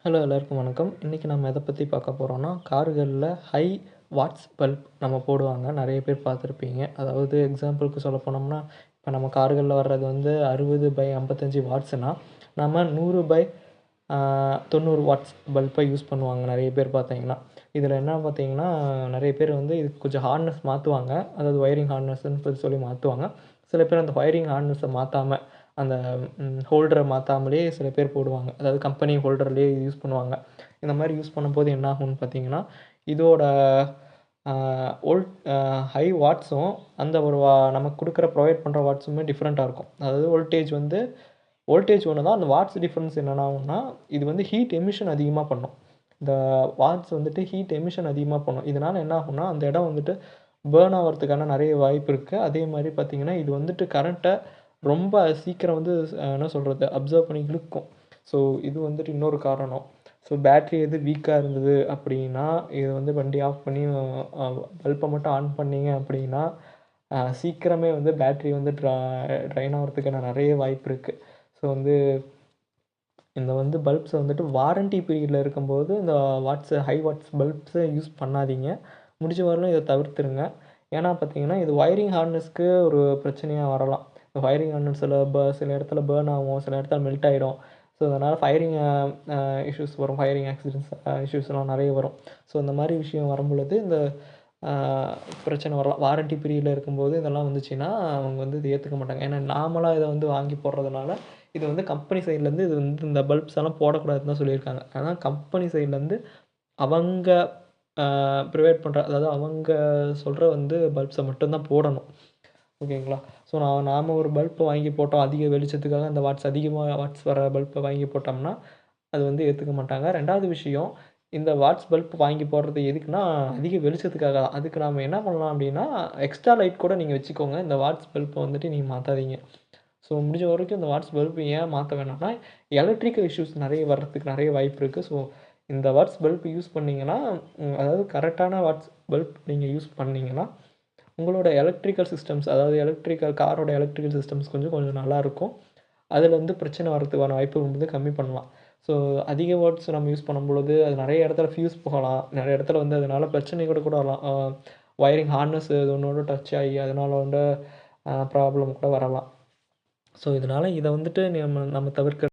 Hello எல்லாருக்கும் வணக்கம். இன்றைக்கி நம்ம எதை பற்றி பார்க்க போகிறோம்னா, கார்களில் ஹை வாட்ஸ் பல்ப் நம்ம போடுவாங்க. நிறைய பேர் பார்த்துருப்பீங்க. அதாவது எக்ஸாம்பிளுக்கு சொல்ல போனோம்னா, இப்போ நம்ம கார்களில் வர்றது வந்து 60/55 வாட்ஸ்னா, நம்ம 100/90 வாட்ஸ் பல்பை யூஸ் பண்ணுவாங்க நிறைய பேர் பார்த்தீங்கன்னா. இதில் என்ன பார்த்தீங்கன்னா, நிறைய பேர் வந்து இதுக்கு கொஞ்சம் ஹார்னஸ் மாற்றுவாங்க. அதாவது ஒயரிங் ஹார்னஸ்ன்னு சொல்லி மாற்றுவாங்க. சில பேர் அந்த ஒயரிங் ஹார்னஸை மாற்றாம அந்த ஹோல்டரை மாற்றாமலே சில பேர் போடுவாங்க. அதாவது கம்பெனி ஹோல்டர்லேயே யூஸ் பண்ணுவாங்க. இந்த மாதிரி யூஸ் பண்ணும்போது என்ன ஆகும்னு பார்த்தீங்கன்னா, இதோட வோல்ட் ஹை வாட்ஸும் அந்த ஒரு நமக்கு கொடுக்குற ப்ரொவைட் பண்ணுற வாட்ஸுமே டிஃப்ரெண்ட்டாக இருக்கும். அதாவது வோல்டேஜ் ஒன்று தான். அந்த வாட்ஸ் டிஃப்ரென்ஸ் என்னென்ன ஆகும்னா, இது வந்து ஹீட் எமிஷன் அதிகமாக பண்ணும். இந்த வாட்ஸ் வந்துட்டு ஹீட் எமிஷன் அதிகமாக பண்ணும். இதனால் என்ன ஆகும்னா, அந்த இடம் வந்துட்டு பேர்ன் ஆகிறதுக்கான நிறைய வாய்ப்பு இருக்குது. அதே மாதிரி பார்த்திங்கன்னா, இது வந்துட்டு கரண்ட்டை ரொம்ப சீக்கிரம் வந்து என்ன சொல்கிறது, அப்சர்வ் பண்ணி இழுக்கும். ஸோ இது வந்துட்டு இன்னொரு காரணம். ஸோ பேட்ரி எது வீக்காக இருந்தது அப்படின்னா, இது வந்து வண்டி ஆஃப் பண்ணி பல்பை மட்டும் ஆன் பண்ணிங்க அப்படின்னா, சீக்கிரமே வந்து பேட்ரி வந்து ட்ரைன் ஆகிறதுக்கான நிறைய வாய்ப்பு இருக்குது. ஸோ வந்து இந்த வந்து பல்ப்ஸை வந்துட்டு வாரண்ட்டி பீரியடில் இருக்கும்போது இந்த ஹை வாட்ஸ் பல்ப்ஸை யூஸ் பண்ணாதீங்க. முடிஞ்ச வரலும் இதை தவிர்த்துருங்க. ஏன்னா பார்த்தீங்கன்னா, இது ஒயரிங் ஹார்னஸ்க்கு ஒரு பிரச்சனையாக வரலாம். ஃபயரிங் ஹார்னஸில் சில இடத்துல பேர்ன் ஆகும், சில இடத்துல மெல்ட் ஆகிடும். ஸோ அதனால் ஃபயரிங் இஷ்யூஸ் வரும். ஃபயரிங் ஆக்சிடென்ட்ஸ் இஷ்யூஸ்லாம் நிறைய வரும். ஸோ இந்த மாதிரி விஷயம் வரும்பொழுது இந்த பிரச்சனை வரலாம். வாரண்ட்டி பீரியடில் இருக்கும்போது இதெல்லாம் வந்துச்சுன்னா அவங்க வந்து இதை ஏற்றுக்க மாட்டாங்க. ஏன்னா நாமளாக இதை வந்து வாங்கி போடுறதுனால இது வந்து கம்பெனி சைட்லேருந்து இது வந்து இந்த பல்ப்ஸ் எல்லாம் போடக்கூடாதுன்னு தான் சொல்லியிருக்காங்க. ஆனால் கம்பெனி சைட்லேருந்து அவங்க ப்ரிவைட் பண்ணுற, அதாவது அவங்க சொல்கிற வந்து பல்ப்ஸை மட்டும்தான் போடணும். ஓகேங்களா? ஸோ நாம் ஒரு பல்ப் வாங்கி போட்டோம், அதிக வெளிச்சத்துக்காக அந்த அதிகமாக வாட்ஸ் வர பல்பை வாங்கி போட்டோம்னா அது வந்து ஏற்றுக்க மாட்டாங்க. 2வது விஷயம், இந்த வாட்ஸ் பல்ப் வாங்கி போடுறது எதுக்குன்னா, அதிக வெளிச்சத்துக்காக தான். அதுக்கு நாம் என்ன பண்ணலாம் அப்படின்னா, எக்ஸ்ட்ரா லைட் கூட நீங்கள் வச்சுக்கோங்க. இந்த வாட்ஸ் பல்ப்பை வந்துட்டு நீங்கள் மாற்றாதீங்க. ஸோ முடிஞ்ச வரைக்கும் இந்த வாட்ஸ் பல்ப் ஏன் மாற்ற வேணாம்னா, எலக்ட்ரிக்கல் இஷ்யூஸ் நிறைய வர்றதுக்கு நிறைய வாய்ப்பு இருக்குது. ஸோ இந்த வாட்ஸ் பல்ப் யூஸ் பண்ணிங்கன்னா, அதாவது கரெக்டான வாட்ஸ் பல்ப் நீங்கள் யூஸ் பண்ணிங்கன்னா, உங்களோட எலக்ட்ரிக்கல் சிஸ்டம்ஸ், அதாவது காரோட எலக்ட்ரிக்கல் சிஸ்டம்ஸ் கொஞ்சம் நல்லாயிருக்கும். அதில் வந்து பிரச்சனை வரதுக்கான வாய்ப்பு வந்து கம்மி பண்ணலாம். ஸோ அதிக வாட்ஸ் நம்ம யூஸ் பண்ணும்பொழுது அது நிறைய இடத்துல ஃபியூஸ் போகலாம். நிறைய இடத்துல வந்து அதனால் பிரச்சனை கூட வரலாம். ஒயரிங் ஹார்னஸ் இது ஒன்றோட டச் ஆகி அதனால் வந்து ப்ராப்ளம் கூட வரலாம். ஸோ இதனால் இதை வந்துட்டு நம்ம தவிர்க்க